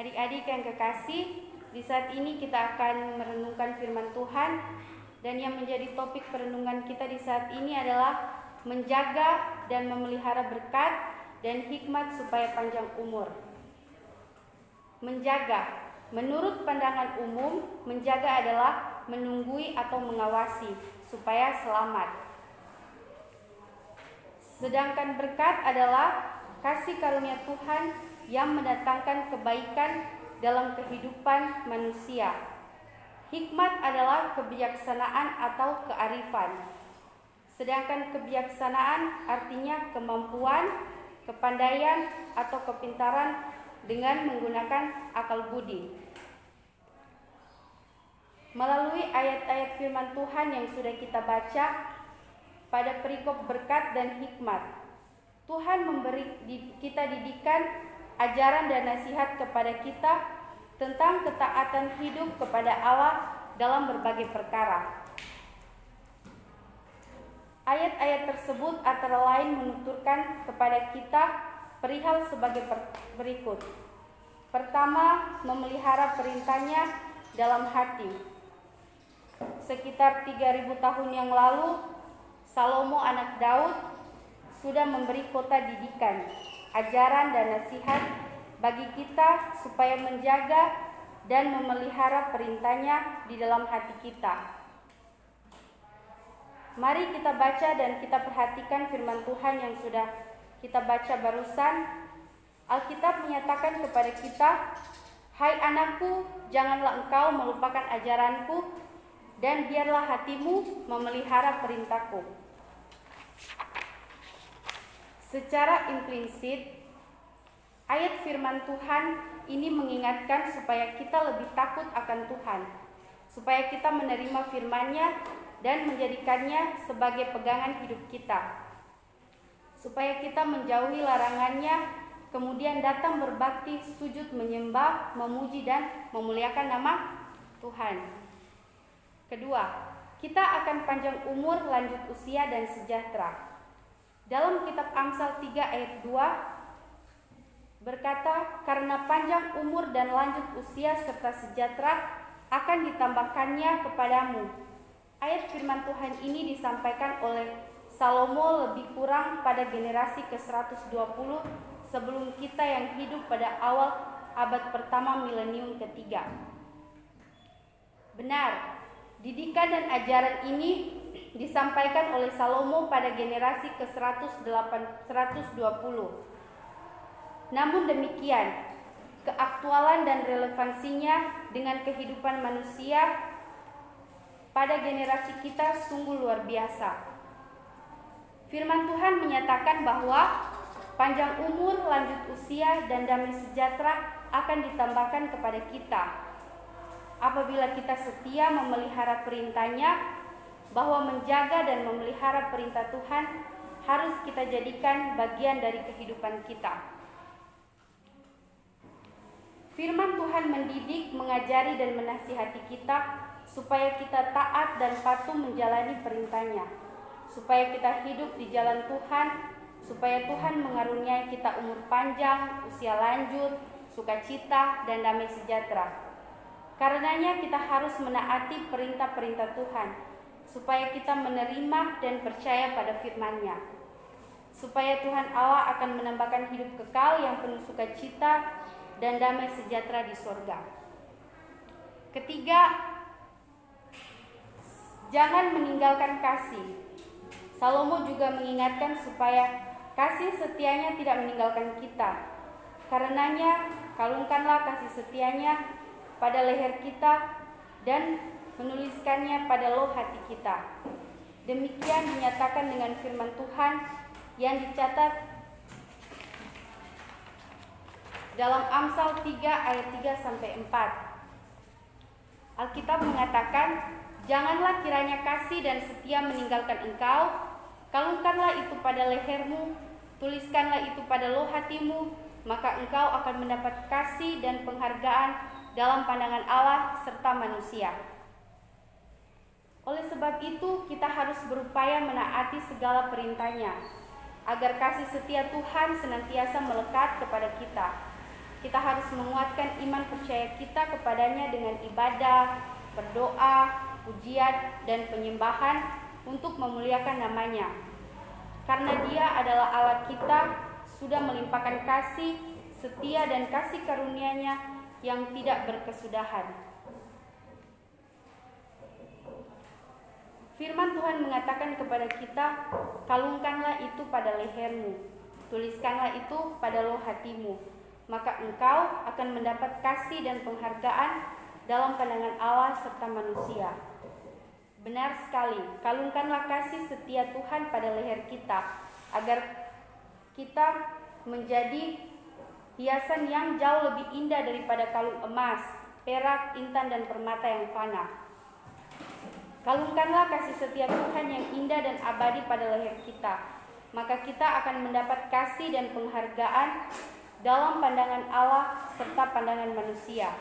Adik-adik yang kekasih, di saat ini kita akan merenungkan firman Tuhan, dan yang menjadi topik perenungan kita di saat ini adalah menjaga dan memelihara berkat dan hikmat supaya panjang umur. Menjaga, menurut pandangan umum, menjaga adalah menunggui atau mengawasi supaya selamat. Sedangkan berkat adalah kasih karunia Tuhan yang mendatangkan kebaikan dalam kehidupan manusia. Hikmat adalah kebijaksanaan atau kearifan. Sedangkan kebijaksanaan artinya kemampuan, kepandaian atau kepintaran dengan menggunakan akal budi. Melalui ayat-ayat firman Tuhan yang sudah kita baca pada perikop berkat dan hikmat, Tuhan memberi kita didikan, ajaran dan nasihat kepada kita tentang ketaatan hidup kepada Allah dalam berbagai perkara. Ayat-ayat tersebut antara lain menuturkan kepada kita perihal sebagai berikut. Pertama, memelihara perintahnya dalam hati. Sekitar 3000 tahun yang lalu, Salomo anak Daud sudah memberi kota didikan, ajaran dan nasihat bagi kita supaya menjaga dan memelihara perintahnya di dalam hati kita. Mari kita baca dan kita perhatikan firman Tuhan yang sudah kita baca barusan. Alkitab menyatakan kepada kita, "Hai anakku, janganlah engkau melupakan ajaranku, dan biarlah hatimu memelihara perintahku." Secara implisit, ayat firman Tuhan ini mengingatkan supaya kita lebih takut akan Tuhan, supaya kita menerima firman-Nya dan menjadikannya sebagai pegangan hidup kita, supaya kita menjauhi larangannya, kemudian datang berbakti, sujud, menyembah, memuji dan memuliakan nama Tuhan. Kedua, kita akan panjang umur, lanjut usia dan sejahtera. Dalam kitab Amsal 3 ayat 2 berkata, "Karena panjang umur dan lanjut usia serta sejahtera akan ditambahkannya kepadamu." Ayat firman Tuhan ini disampaikan oleh Salomo lebih kurang pada generasi ke-120 sebelum kita yang hidup pada awal abad pertama milenium ketiga. Benar, didikan dan ajaran ini disampaikan oleh Salomo pada generasi ke-120. Namun demikian, keaktualan dan relevansinya dengan kehidupan manusia pada generasi kita sungguh luar biasa. Firman Tuhan menyatakan bahwa panjang umur, lanjut usia, dan damai sejahtera akan ditambahkan kepada kita apabila kita setia memelihara perintah-Nya, bahwa menjaga dan memelihara perintah Tuhan harus kita jadikan bagian dari kehidupan kita. Firman Tuhan mendidik, mengajari, dan menasihati kita supaya kita taat dan patuh menjalani perintah-Nya, supaya kita hidup di jalan Tuhan, supaya Tuhan mengaruniai kita umur panjang, usia lanjut, sukacita, dan damai sejahtera. Karenanya kita harus menaati perintah-perintah Tuhan, supaya kita menerima dan percaya pada firman-Nya, supaya Tuhan Allah akan menambahkan hidup kekal yang penuh sukacita dan damai sejahtera di sorga. Ketiga, jangan meninggalkan kasih. Salomo juga mengingatkan supaya kasih setianya tidak meninggalkan kita. Karenanya, kalungkanlah kasih setianya pada leher kita dan menuliskannya pada loh hati kita. Demikian dinyatakan dengan firman Tuhan yang dicatat dalam Amsal 3 ayat 3-4. Alkitab mengatakan, "Janganlah kiranya kasih dan setia meninggalkan engkau, kalungkanlah itu pada lehermu, tuliskanlah itu pada loh hatimu, maka engkau akan mendapat kasih dan penghargaan dalam pandangan Allah serta manusia." Oleh sebab itu, kita harus berupaya menaati segala perintah-Nya, agar kasih setia Tuhan senantiasa melekat kepada kita. Kita harus menguatkan iman percaya kita kepadanya dengan ibadah, berdoa, pujian, dan penyembahan untuk memuliakan namanya. Karena Dia adalah Allah kita, sudah melimpahkan kasih, setia, dan kasih karunia-Nya yang tidak berkesudahan. Firman Tuhan mengatakan kepada kita, kalungkanlah itu pada lehermu, tuliskanlah itu pada loh hatimu, maka engkau akan mendapat kasih dan penghargaan dalam pandangan Allah serta manusia. Benar sekali, kalungkanlah kasih setia Tuhan pada leher kita, agar kita menjadi hiasan yang jauh lebih indah daripada kalung emas, perak, intan, dan permata yang fana. Kalungkanlah kasih setia Tuhan yang indah dan abadi pada leher kita, maka kita akan mendapat kasih dan penghargaan dalam pandangan Allah serta pandangan manusia.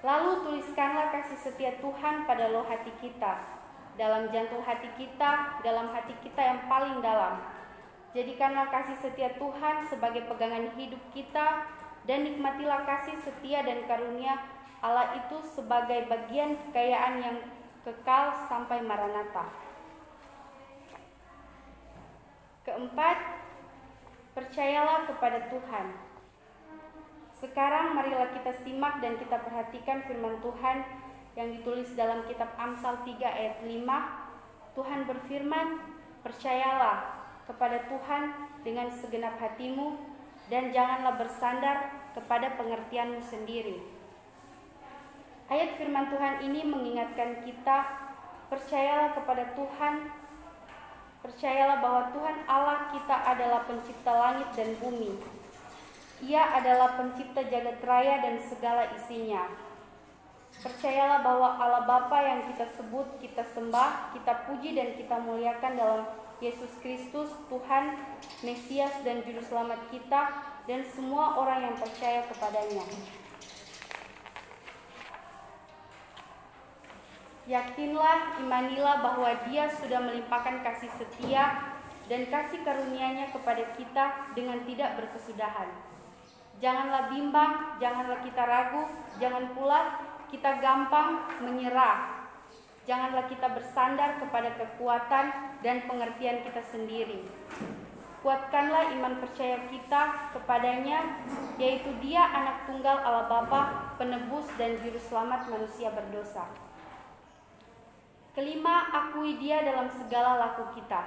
Lalu tuliskanlah kasih setia Tuhan pada loh hati kita, dalam jantung hati kita, dalam hati kita yang paling dalam. Jadikanlah kasih setia Tuhan sebagai pegangan hidup kita, dan nikmatilah kasih setia dan karunia Allah itu sebagai bagian kekayaan yang kekal sampai Maranatha. Keempat, percayalah kepada Tuhan. Sekarang marilah kita simak dan kita perhatikan firman Tuhan yang ditulis dalam kitab Amsal 3 ayat 5. Tuhan berfirman, percayalah kepada Tuhan dengan segenap hatimu, dan janganlah bersandar kepada pengertianmu sendiri. Ayat firman Tuhan ini mengingatkan kita, percayalah kepada Tuhan, percayalah bahwa Tuhan Allah kita adalah pencipta langit dan bumi. Ia adalah pencipta jagat raya dan segala isinya. Percayalah bahwa Allah Bapa yang kita sebut, kita sembah, kita puji dan kita muliakan dalam Yesus Kristus, Tuhan, Mesias dan Juru Selamat kita, dan semua orang yang percaya kepadanya. Yakinlah, imanilah bahwa Dia sudah melimpahkan kasih setia dan kasih karunia-Nya kepada kita dengan tidak berkesudahan. Janganlah bimbang, janganlah kita ragu, jangan pula kita gampang menyerah. Janganlah kita bersandar kepada kekuatan dan pengertian kita sendiri. Kuatkanlah iman percaya kita kepadanya, yaitu Dia anak tunggal Allah Bapa, penebus dan juru selamat manusia berdosa. Kelima, akui Dia dalam segala laku kita.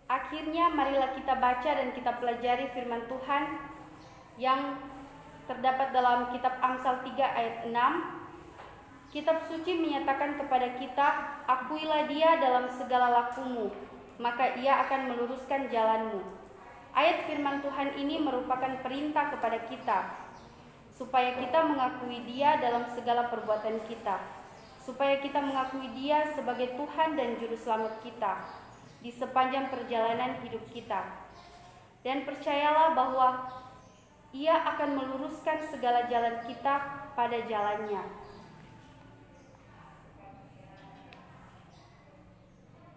Akhirnya marilah kita baca dan kita pelajari firman Tuhan yang terdapat dalam kitab Amsal 3 ayat 6. Kitab suci menyatakan kepada kita, akuilah Dia dalam segala lakumu, maka Ia akan meluruskan jalanmu. Ayat firman Tuhan ini merupakan perintah kepada kita, supaya kita mengakui Dia dalam segala perbuatan kita, supaya kita mengakui Dia sebagai Tuhan dan Juru Selamat kita di sepanjang perjalanan hidup kita. Dan percayalah bahwa Ia akan meluruskan segala jalan kita pada jalannya.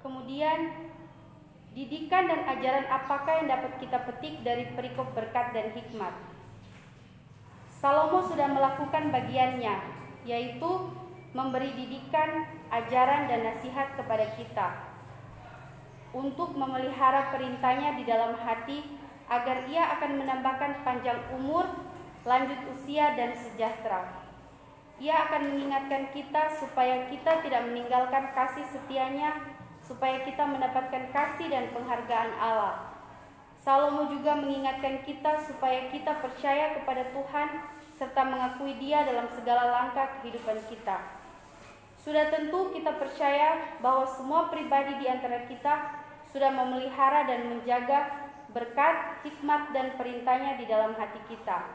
Kemudian, didikan dan ajaran apakah yang dapat kita petik dari perikop berkat dan hikmat? Salomo sudah melakukan bagiannya, yaitu memberi didikan, ajaran, dan nasihat kepada kita untuk memelihara perintahnya di dalam hati, agar Ia akan menambahkan panjang umur, lanjut usia, dan sejahtera. Ia akan mengingatkan kita supaya kita tidak meninggalkan kasih setia-Nya, supaya kita mendapatkan kasih dan penghargaan Allah. Salomo juga mengingatkan kita supaya kita percaya kepada Tuhan serta mengakui Dia dalam segala langkah kehidupan kita. Sudah tentu kita percaya bahwa semua pribadi di antara kita sudah memelihara dan menjaga berkat, hikmat, dan perintahnya di dalam hati kita,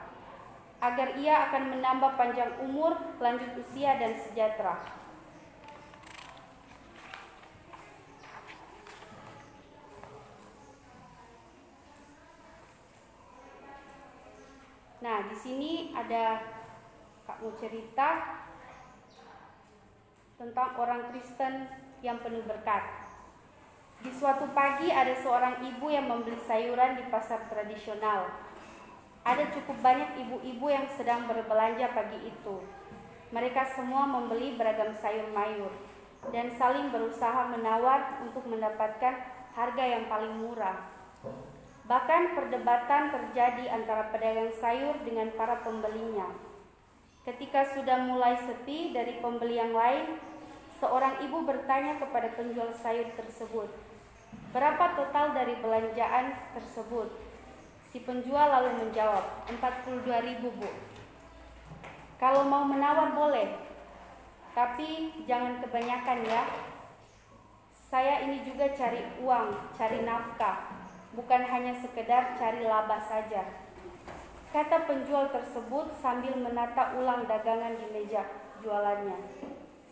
agar Ia akan menambah panjang umur, lanjut usia, dan sejahtera. Nah, di sini ada Kak mau cerita tentang orang Kristen yang penuh berkat. Di suatu pagi ada seorang ibu yang membeli sayuran di pasar tradisional. Ada cukup banyak ibu-ibu yang sedang berbelanja pagi itu. Mereka semua membeli beragam sayur mayur dan saling berusaha menawar untuk mendapatkan harga yang paling murah. Bahkan perdebatan terjadi antara pedagang sayur dengan para pembelinya. Ketika sudah mulai sepi dari pembeli yang lain, seorang ibu bertanya kepada penjual sayur tersebut, "Berapa total dari belanjaan tersebut?" Si penjual lalu menjawab, 42.000 Bu. "Kalau mau menawar boleh, tapi jangan kebanyakan ya. Saya ini juga cari uang, cari nafkah, bukan hanya sekedar cari laba saja," kata penjual tersebut sambil menata ulang dagangan di meja jualannya.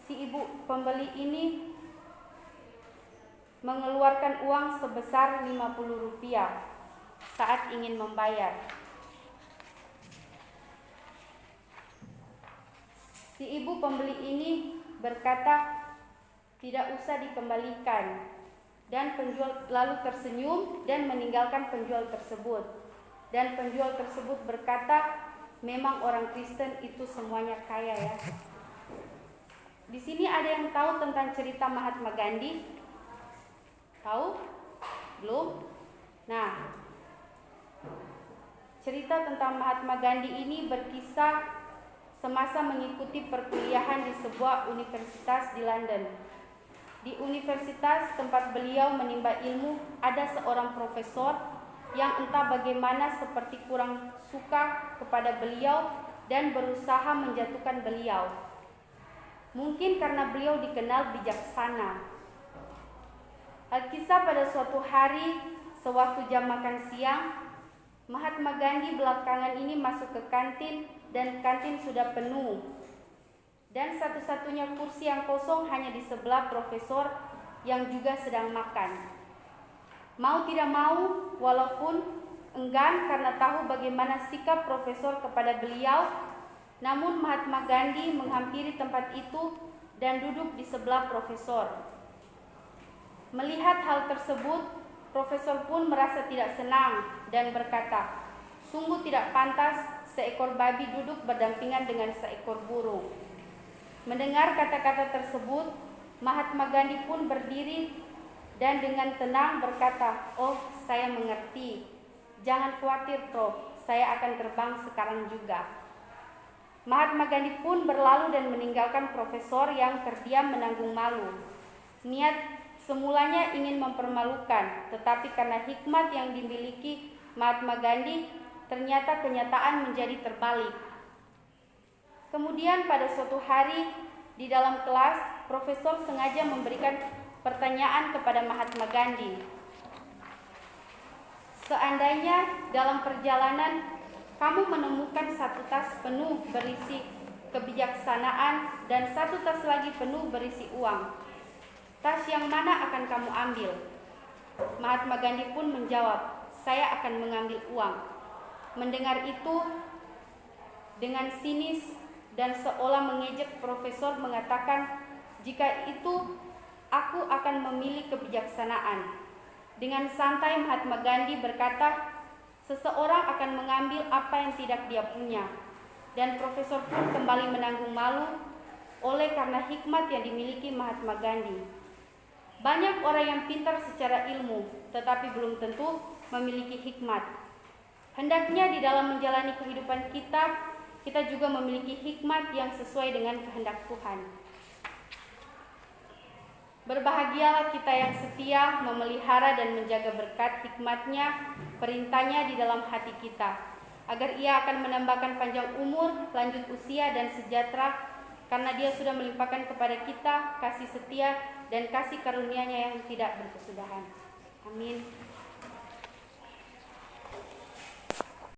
Si ibu pembeli ini mengeluarkan uang sebesar Rp50 saat ingin membayar. Si ibu pembeli ini berkata, "Tidak usah dikembalikan," dan penjual lalu tersenyum dan meninggalkan penjual tersebut. Dan penjual tersebut berkata, "Memang orang Kristen itu semuanya kaya ya." Di sini ada yang tahu tentang cerita Mahatma Gandhi? Tahu? Belum? Nah, cerita tentang Mahatma Gandhi ini berkisah semasa mengikuti perkuliahan di sebuah universitas di London. Di universitas tempat beliau menimba ilmu, ada seorang profesor yang entah bagaimana seperti kurang suka kepada beliau dan berusaha menjatuhkan beliau. Mungkin karena beliau dikenal bijaksana. Alkisah pada suatu hari, sewaktu jam makan siang, Mahatma Gandhi belakangan ini masuk ke kantin dan kantin sudah penuh. Dan satu-satunya kursi yang kosong hanya di sebelah profesor yang juga sedang makan. Mau tidak mau, walaupun enggan karena tahu bagaimana sikap profesor kepada beliau, namun Mahatma Gandhi menghampiri tempat itu dan duduk di sebelah profesor. Melihat hal tersebut, profesor pun merasa tidak senang dan berkata, "Sungguh tidak pantas seekor babi duduk berdampingan dengan seekor burung." Mendengar kata-kata tersebut, Mahatma Gandhi pun berdiri dan dengan tenang berkata, "Oh, saya mengerti. Jangan khawatir, Prof. Saya akan terbang sekarang juga." Mahatma Gandhi pun berlalu dan meninggalkan profesor yang terdiam menanggung malu. Niat semulanya ingin mempermalukan, tetapi karena hikmat yang dimiliki Mahatma Gandhi, ternyata kenyataan menjadi terbalik. Kemudian pada suatu hari di dalam kelas, profesor sengaja memberikan pertanyaan kepada Mahatma Gandhi. "Seandainya dalam perjalanan kamu menemukan satu tas penuh berisi kebijaksanaan dan satu tas lagi penuh berisi uang, tas yang mana akan kamu ambil?" Mahatma Gandhi pun menjawab, "Saya akan mengambil uang." Mendengar itu dengan sinis dan seolah mengejek, profesor mengatakan, "Jika itu, aku akan memilih kebijaksanaan." Dengan santai Mahatma Gandhi berkata, "Seseorang akan mengambil apa yang tidak dia punya." Dan profesor pun kembali menanggung malu oleh karena hikmat yang dimiliki Mahatma Gandhi. Banyak orang yang pintar secara ilmu, tetapi belum tentu memiliki hikmat. Hendaknya di dalam menjalani kehidupan kita juga memiliki hikmat yang sesuai dengan kehendak Tuhan. Berbahagialah kita yang setia memelihara dan menjaga berkat hikmat-Nya, perintah-Nya di dalam hati kita, agar Ia akan menambahkan panjang umur, lanjut usia, dan sejahtera, karena Dia sudah melimpahkan kepada kita kasih setia dan kasih karunia-Nya yang tidak berkesudahan. Amin.